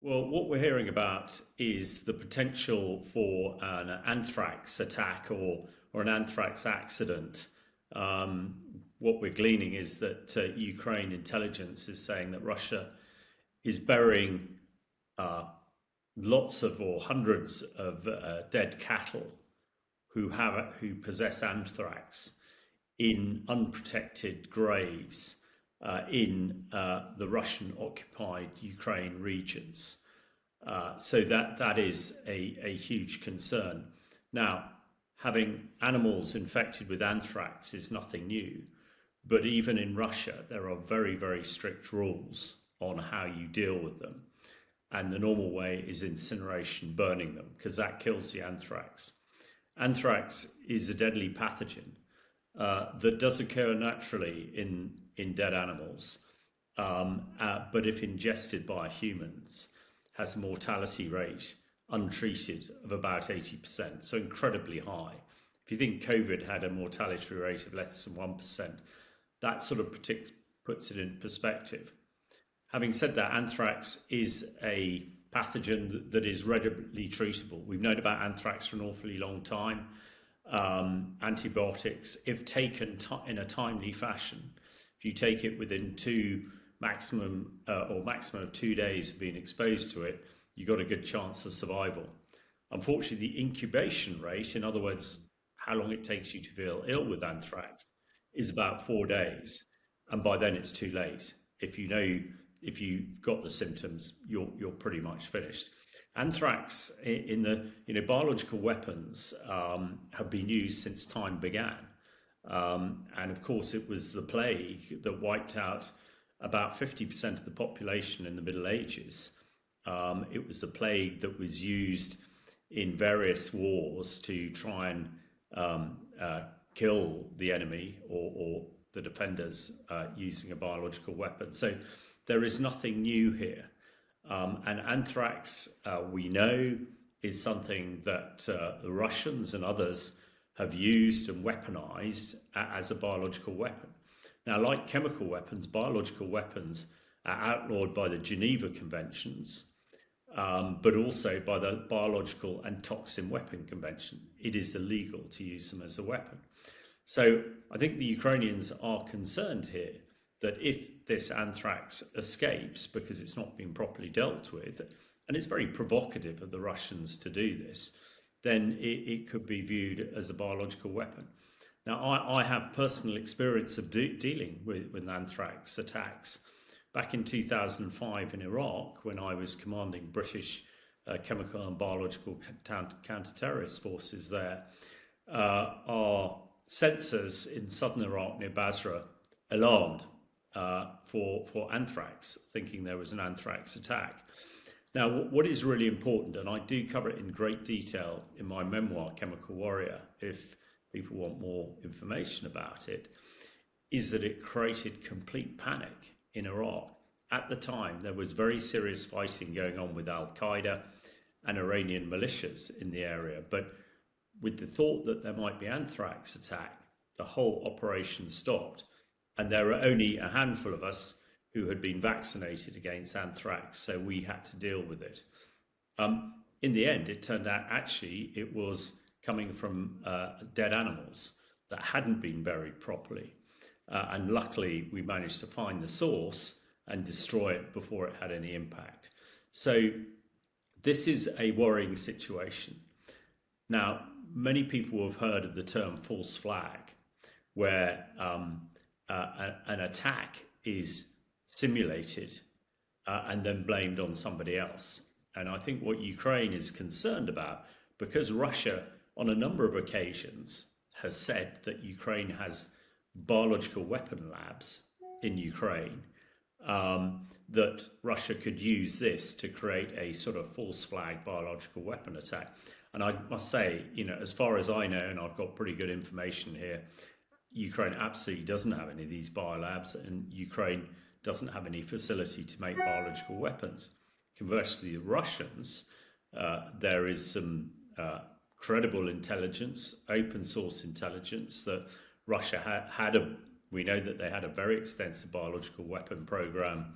Well, what we're hearing about is the potential for an anthrax attack or an anthrax accident. What we're gleaning is that Ukraine intelligence is saying that Russia is burying uh, lots of or hundreds of dead cattle who possess anthrax in unprotected graves in the Russian-occupied Ukraine regions. So that is a huge concern. Now, having animals infected with anthrax is nothing new, but even in Russia, there are very, very strict rules on how you deal with them. And the normal way is incineration, burning them, because that kills the anthrax. Anthrax is a deadly pathogen that does occur naturally in dead animals, but if ingested by humans, has a mortality rate untreated of about 80%, so incredibly high. If you think COVID had a mortality rate of less than 1%, that sort of puts it in perspective. Having said that, anthrax is a pathogen that is readily treatable. We've known about anthrax for an awfully long time. Antibiotics, if taken in a timely fashion, if you take it within maximum of 2 days of being exposed to it, you've got a good chance of survival. Unfortunately, the incubation rate, in other words, how long it takes you to feel ill with anthrax, is about 4 days, and by then it's too late. If you've got the symptoms, you're pretty much finished. Anthrax in the biological weapons have been used since time began, and of course it was the plague that wiped out about 50% of the population in the Middle Ages. It was the plague that was used in various wars to try and kill the enemy or the defenders using a biological weapon. So there is nothing new here. And anthrax, we know, is something that the Russians and others have used and weaponized as a biological weapon. Now, like chemical weapons, biological weapons are outlawed by the Geneva Conventions, but also by the Biological and Toxin Weapon Convention. It is illegal to use them as a weapon. So I think the Ukrainians are concerned here that if this anthrax escapes because it's not been properly dealt with, and it's very provocative of the Russians to do this, then it could be viewed as a biological weapon. Now, I have personal experience of dealing with anthrax attacks. Back in 2005 in Iraq, when I was commanding British chemical and biological counter-terrorist forces there, our sensors in southern Iraq near Basra alarmed for anthrax, thinking there was an anthrax attack. Now, what is really important, and I do cover it in great detail in my memoir, Chemical Warrior, if people want more information about it, is that it created complete panic in Iraq. At the time, there was very serious fighting going on with Al-Qaeda and Iranian militias in the area, but with the thought that there might be anthrax attack, the whole operation stopped. And there were only a handful of us who had been vaccinated against anthrax, so we had to deal with it. In the end, it turned out actually it was coming from dead animals that hadn't been buried properly. And luckily, we managed to find the source and destroy it before it had any impact. So this is a worrying situation. Now, many people have heard of the term false flag, where an attack is simulated and then blamed on somebody else. And I think what Ukraine is concerned about, because Russia on a number of occasions has said that Ukraine has biological weapon labs in Ukraine, that Russia could use this to create a sort of false flag biological weapon attack. And I must say, as far as I know, and I've got pretty good information here, Ukraine absolutely doesn't have any of these biolabs, and Ukraine doesn't have any facility to make biological weapons. Conversely, the Russians, there is some credible intelligence, open source intelligence that Russia we know that they had a very extensive biological weapon program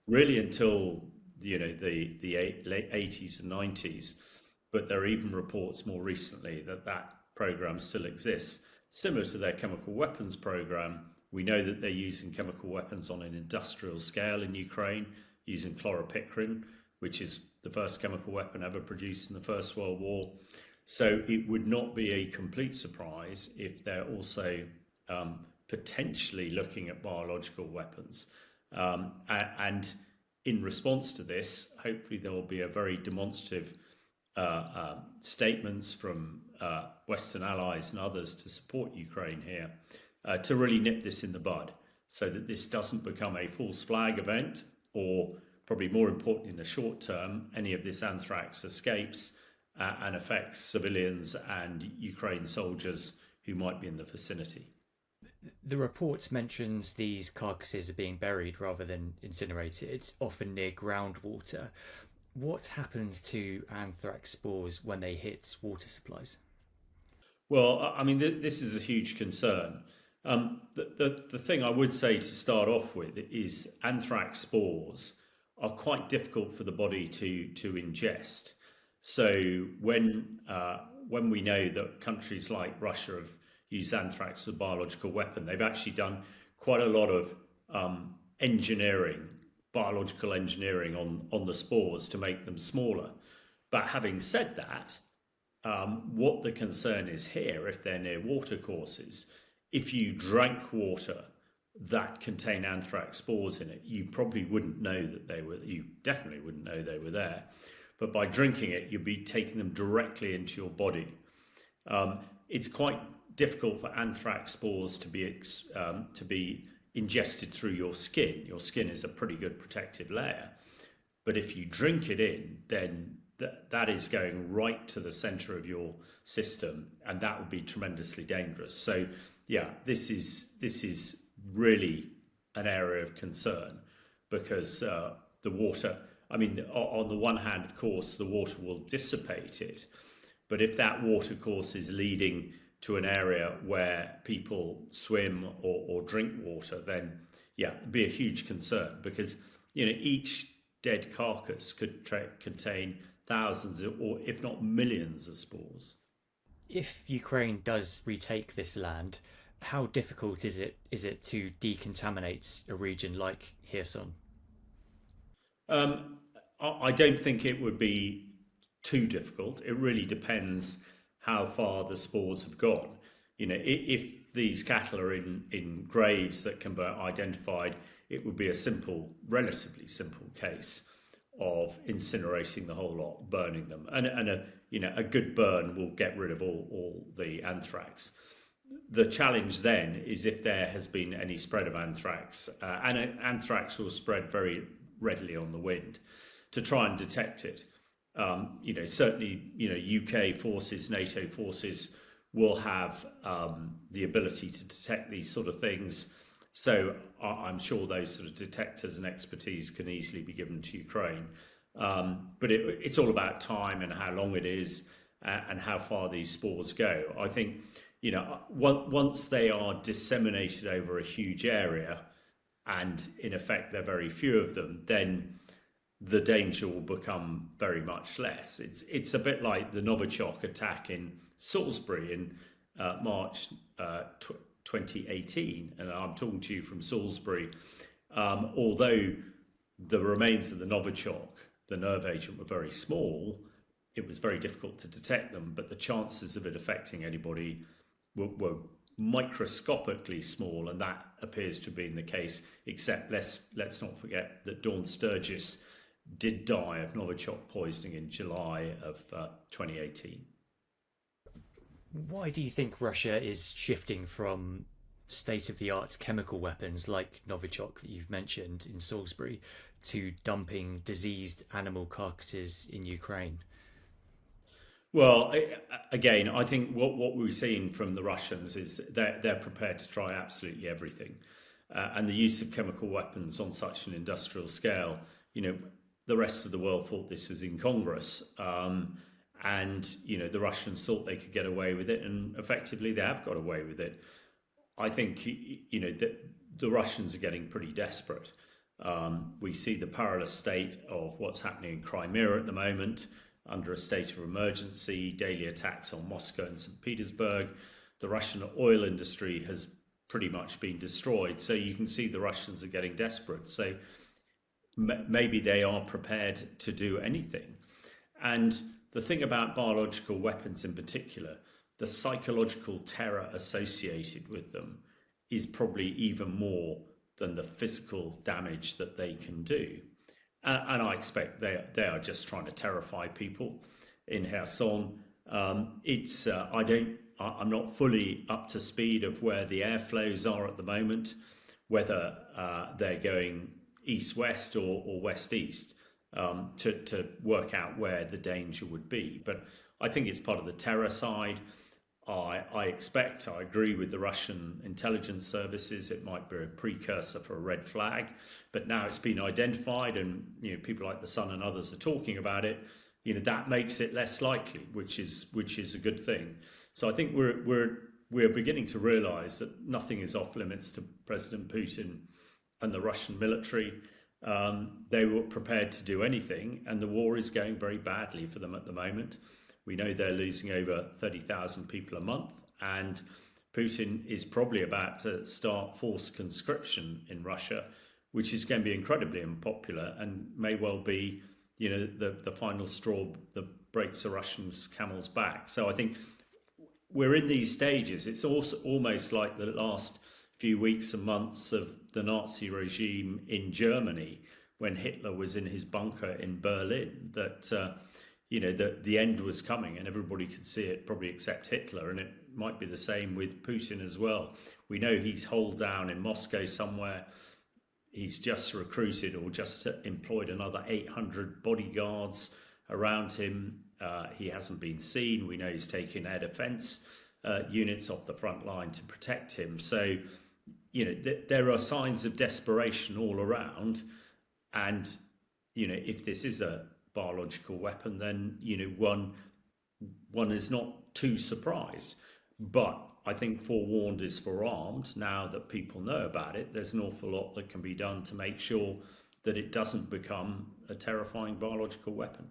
really until late 80s and 90s. But there are even reports more recently that that program still exists, similar to their chemical weapons program. We know that they're using chemical weapons on an industrial scale in Ukraine, using chloropicrin, which is the first chemical weapon ever produced in the First World War. So it would not be a complete surprise if they're also potentially looking at biological weapons. And in response to this, hopefully there will be a very demonstrative statements from Western allies and others to support Ukraine here to really nip this in the bud so that this doesn't become a false flag event, or probably more important in the short term, any of this anthrax escapes and affects civilians and Ukraine soldiers who might be in the vicinity. The report mentions these carcasses are being buried rather than incinerated, often near groundwater. What happens to anthrax spores when they hit water supplies? Well, I mean, this is a huge concern. The thing I would say to start off with is anthrax spores are quite difficult for the body to ingest. So when we know that countries like Russia have used anthrax as a biological weapon, they've actually done quite a lot of biological engineering on the spores to make them smaller. But having said that, what the concern is here, if they're near watercourses, if you drank water that contained anthrax spores in it, you probably wouldn't know that you definitely wouldn't know they were there. But by drinking it, you'd be taking them directly into your body. It's quite difficult for anthrax spores to be ingested through your skin. Your skin is a pretty good protective layer. But if you drink it in, then that is going right to the center of your system, and that would be tremendously dangerous. So yeah, this is really an area of concern, because the water, I mean, on the one hand, of course, the water will dissipate it, but if that water course is leading to an area where people swim or drink water, then yeah, it'd be a huge concern, because each dead carcass could contain thousands or if not millions of spores. If Ukraine does retake this land, how difficult is it to decontaminate a region like Kherson? I don't think it would be too difficult. It really depends how far the spores have gone. If these cattle are in graves that can be identified, it would be a relatively simple case of incinerating the whole lot, burning them, and a good burn will get rid of all the anthrax. The challenge then is if there has been any spread of anthrax, and anthrax will spread very readily on the wind, to try and detect it. Certainly, UK forces, NATO forces will have the ability to detect these sort of things. So I'm sure those sort of detectors and expertise can easily be given to Ukraine. But it's all about time and how long it is and how far these spores go. I think, once they are disseminated over a huge area, and in effect there are very few of them, then the danger will become very much less. It's a bit like the Novichok attack in Salisbury in March 2018, and I'm talking to you from Salisbury. Although the remains of the Novichok, the nerve agent, were very small, it was very difficult to detect them, but the chances of it affecting anybody were microscopically small, and that appears to have been the case, except let's not forget that Dawn Sturgis did die of Novichok poisoning in July of 2018. Why do you think Russia is shifting from state-of-the-art chemical weapons like Novichok that you've mentioned in Salisbury to dumping diseased animal carcasses in Ukraine? Well, again, I think what we've seen from the Russians is they're prepared to try absolutely everything. And the use of chemical weapons on such an industrial scale, the rest of the world thought this was incongruous. And the Russians thought they could get away with it, and effectively they have got away with it. I think that the Russians are getting pretty desperate. We see the perilous state of what's happening in Crimea at the moment, under a state of emergency, daily attacks on Moscow and St. Petersburg. The Russian oil industry has pretty much been destroyed. So you can see the Russians are getting desperate. So maybe they are prepared to do anything. And the thing about biological weapons in particular, the psychological terror associated with them is probably even more than the physical damage that they can do. And I expect they are just trying to terrify people in Kherson. I'm not fully up to speed of where the airflows are at the moment, whether they're going east-west or west-east, to work out where the danger would be. But I think it's part of the terror side. I agree with the Russian intelligence services, it might be a precursor for a red flag, but now it's been identified and people like The Sun and others are talking about it. That makes it less likely, which is a good thing. So I think we're beginning to realise that nothing is off limits to President Putin and the Russian military. They were prepared to do anything, and the war is going very badly for them at the moment. We know they're losing over 30,000 people a month, and Putin is probably about to start forced conscription in Russia, which is going to be incredibly unpopular and may well be, the final straw that breaks the Russians' camel's back. So I think we're in these stages. It's also almost like the last few weeks and months of the Nazi regime in Germany when Hitler was in his bunker in Berlin, that the end was coming and everybody could see it, probably except Hitler, and it might be the same with Putin as well. We know he's holed down in Moscow somewhere. He's just recruited or just employed another 800 bodyguards around him. He hasn't been seen. We know he's taken air defense units off the front line to protect him. So, there are signs of desperation all around. And, if this is a biological weapon, then one is not too surprised. But I think forewarned is forearmed. Now that people know about it, there's an awful lot that can be done to make sure that it doesn't become a terrifying biological weapon.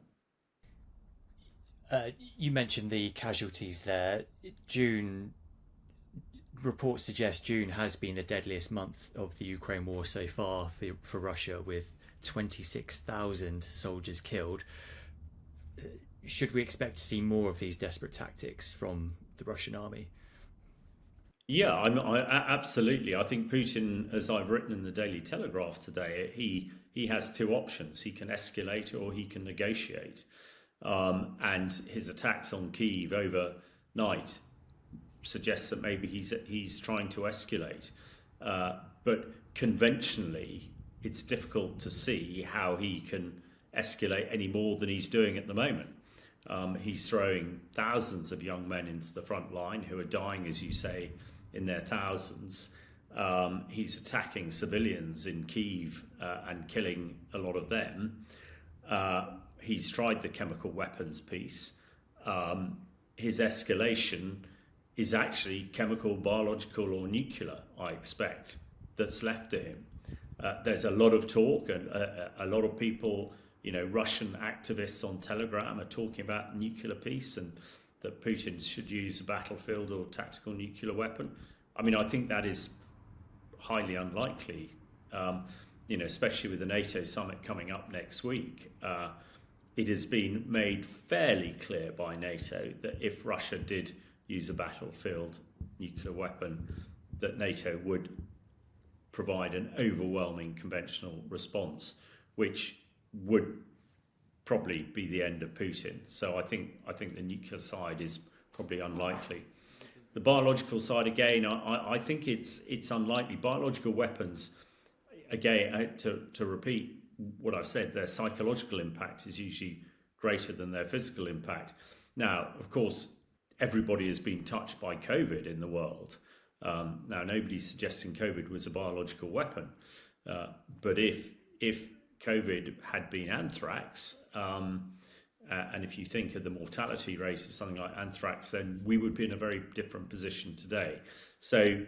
You mentioned the casualties there. Reports suggest June has been the deadliest month of the Ukraine war so far for Russia, with 26,000 soldiers killed. Should we expect to see more of these desperate tactics from the Russian army? Yeah, absolutely. I think Putin, as I've written in the Daily Telegraph today, he has two options. He can escalate or he can negotiate. And his attacks on Kyiv overnight suggests that maybe he's trying to escalate. But conventionally, it's difficult to see how he can escalate any more than he's doing at the moment. He's throwing thousands of young men into the front line who are dying, as you say, in their thousands. He's attacking civilians in Kyiv and killing a lot of them. He's tried the chemical weapons piece. His escalation is actually chemical, biological or nuclear, I expect, that's left to him. There's a lot of talk and a lot of people, Russian activists on Telegram are talking about nuclear peace and that Putin should use a battlefield or tactical nuclear weapon. I mean, I think that is highly unlikely, especially with the NATO summit coming up next week. It has been made fairly clear by NATO that if Russia did use a battlefield nuclear weapon, that NATO would provide an overwhelming conventional response, which would probably be the end of Putin. So I think the nuclear side is probably unlikely. The biological side, again, I think it's unlikely. Biological weapons, again, to repeat what I've said, their psychological impact is usually greater than their physical impact. Now, of course, everybody has been touched by COVID in the world. Now, nobody's suggesting COVID was a biological weapon, but if COVID had been anthrax, and if you think of the mortality rate of something like anthrax, then we would be in a very different position today. So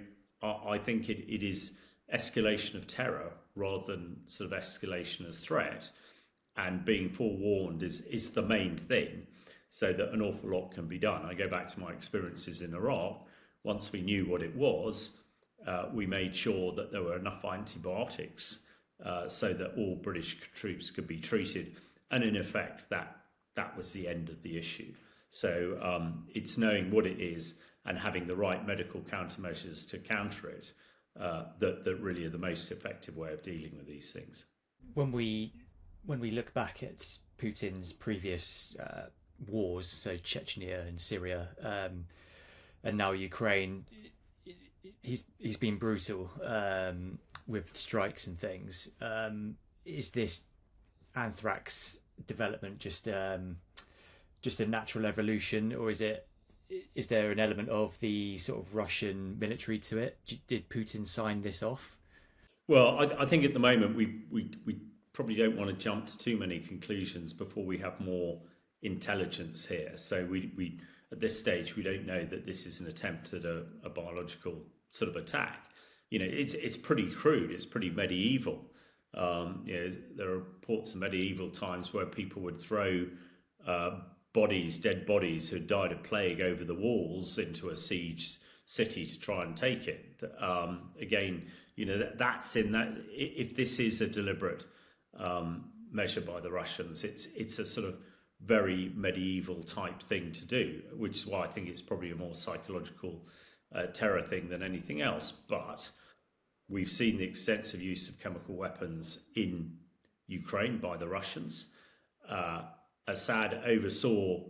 I think it is escalation of terror rather than sort of escalation as threat. And being forewarned is the main thing, so that an awful lot can be done. I go back to my experiences in Iraq. Once we knew what it was, we made sure that there were enough antibiotics so that all British troops could be treated. And in effect, that was the end of the issue. So it's knowing what it is and having the right medical countermeasures to counter it that really are the most effective way of dealing with these things. When we look back at Putin's previous wars, so Chechnya and Syria, and now Ukraine, he's been brutal with strikes and things. Is this anthrax development just a natural evolution, or is there an element of the sort of Russian military to it? Did Putin sign this off? Well, I think at the moment we probably don't want to jump to too many conclusions before we have more intelligence here. So we at this stage we don't know that this is an attempt at a biological sort of attack. It's pretty crude. It's pretty medieval. There are reports of medieval times where people would throw dead bodies who died of plague over the walls into a siege city to try and take it. Again, that's in that. If this is a deliberate measure by the Russians, it's a sort of very medieval type thing to do, which is why I think it's probably a more psychological terror thing than anything else. But we've seen the extensive use of chemical weapons in Ukraine by the Russians. Assad oversaw,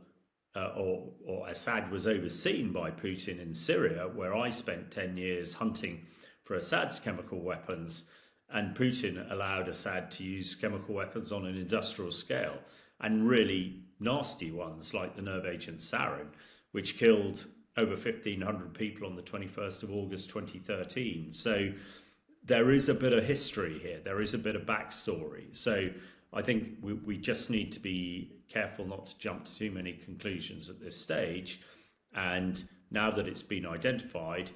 or Assad was overseen by Putin in Syria, where I spent 10 years hunting for Assad's chemical weapons, and Putin allowed Assad to use chemical weapons on an industrial scale, and really nasty ones like the nerve agent sarin, which killed over 1,500 people on the 21st of August 2013. So there is a bit of history here. There is a bit of backstory. So I think we just need to be careful not to jump to too many conclusions at this stage. And now that it's been identified,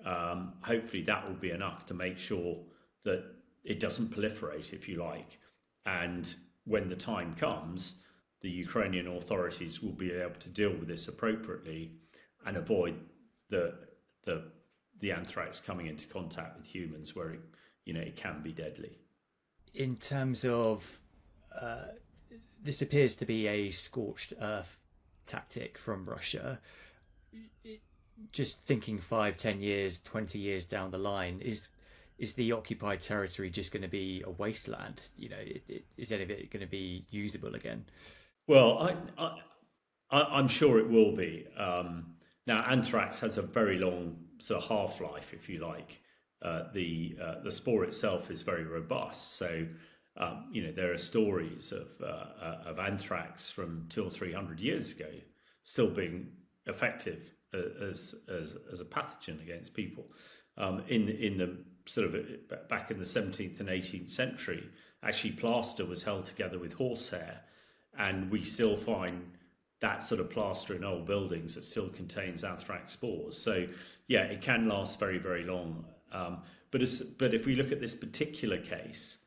hopefully that will be enough to make sure that it doesn't proliferate, if you like. And when the time comes, the Ukrainian authorities will be able to deal with this appropriately and avoid the anthrax coming into contact with humans where it can be deadly. In terms of this appears to be a scorched earth tactic from Russia. Just thinking 5, 10 years, 20 years down the line, is the occupied territory just going to be a wasteland? Is any of it going to be usable again? Well, I'm sure it will be. Now, anthrax has a very long sort of half-life, if you like. The spore itself is very robust, so there are stories of anthrax from 200 or 300 years ago still being effective as a pathogen against people. In the sort of back in the 17th and 18th century, actually plaster was held together with horsehair, and we still find that sort of plaster in old buildings that still contains anthrax spores. So yeah, it can last very, very long. But if we look at this particular case,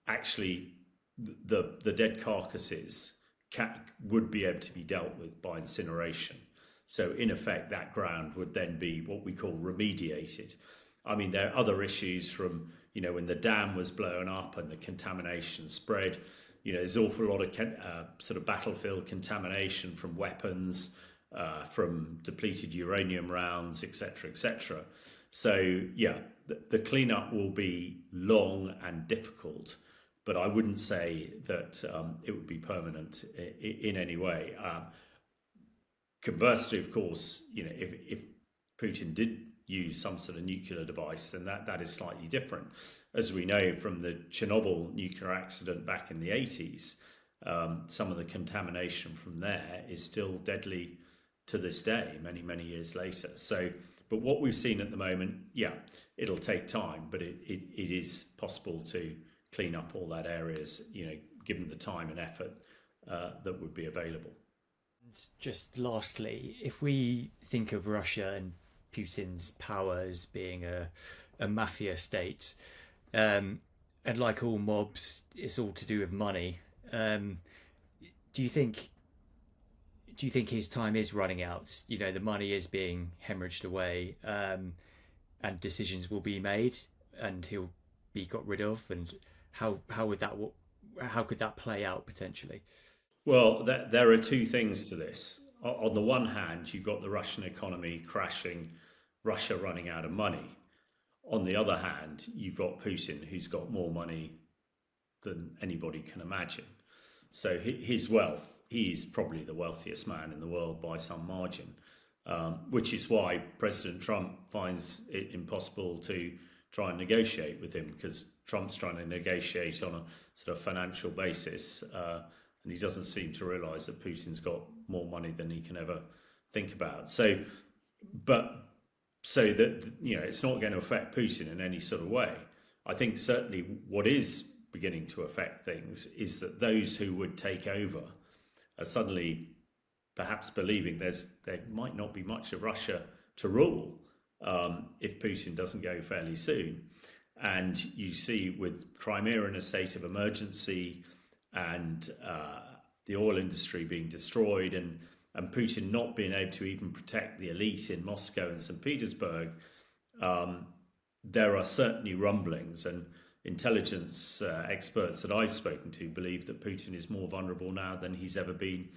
actually the dead carcasses would be able to be dealt with by incineration. So in effect, that ground would then be what we call remediated. I mean, there are other issues from, when the dam was blown up and the contamination spread. There's an awful lot of sort of battlefield contamination from weapons, from depleted uranium rounds, etc., etc. So yeah, the cleanup will be long and difficult, but I wouldn't say that it would be permanent in any way. Conversely, of course, if Putin did use some sort of nuclear device, then that is slightly different. As we know from the Chernobyl nuclear accident back in the 80s, some of the contamination from there is still deadly to this day, many, many years later. So, but what we've seen at the moment, yeah, it'll take time, but it is possible to clean up all that areas, given the time and effort that would be available. Just lastly, if we think of Russia and Putin's power as being a mafia state, And like all mobs, it's all to do with money. Um, do you think his time is running out? You know, the money is being hemorrhaged away, and decisions will be made, and he'll be got rid of. And how would that how could that play out potentially? Well, there are two things to this. On the one hand, you've got the Russian economy crashing, Russia running out of money. On the other hand, you've got Putin, who's got more money than anybody can imagine. So his wealth, he's probably the wealthiest man in the world by some margin, which is why President Trump finds it impossible to try and negotiate with him, because Trump's trying to negotiate on a sort of financial basis, and he doesn't seem to realise that Putin's got more money than he can ever think about. So that, you know, it's not going to affect Putin in any sort of way. I think certainly what is beginning to affect things is that those who would take over are suddenly perhaps believing there might not be much of Russia to rule if Putin doesn't go fairly soon. And you see with Crimea in a state of emergency, and the oil industry being destroyed, and Putin not being able to even protect the elite in Moscow and St. Petersburg, there are certainly rumblings, and intelligence experts that I've spoken to believe that Putin is more vulnerable now than he's ever been,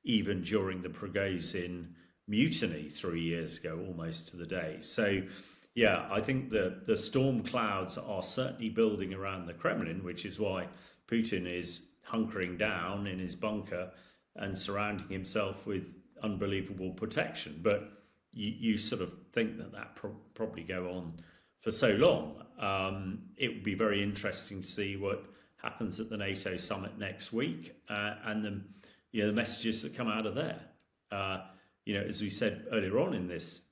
even during the Prigozhin mutiny 3 years ago, almost to the day. So, yeah, I think the storm clouds are certainly building around the Kremlin, which is why Putin is hunkering down in his bunker and surrounding himself with unbelievable protection. But you sort of think that probably go on for so long. It would be very interesting to see what happens at the NATO summit next week, and the messages that come out of there. As we said earlier on in this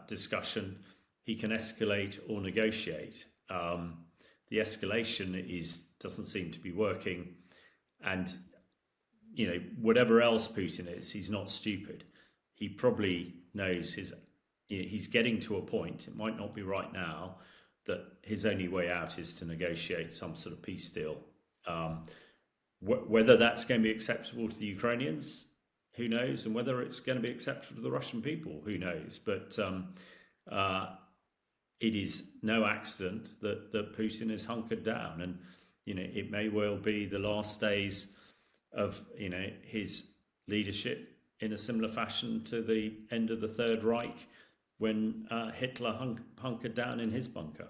discussion, he can escalate or negotiate. The escalation doesn't seem to be working, and whatever else Putin is, he's not stupid. He probably knows he's getting to a point, it might not be right now, that his only way out is to negotiate some sort of peace deal. Whether that's going to be acceptable to the Ukrainians, who knows, and whether it's going to be acceptable to the Russian people, who knows. But it is no accident that Putin is hunkered down, and it may well be the last days of his leadership, in a similar fashion to the end of the Third Reich, when Hitler hunkered down in his bunker.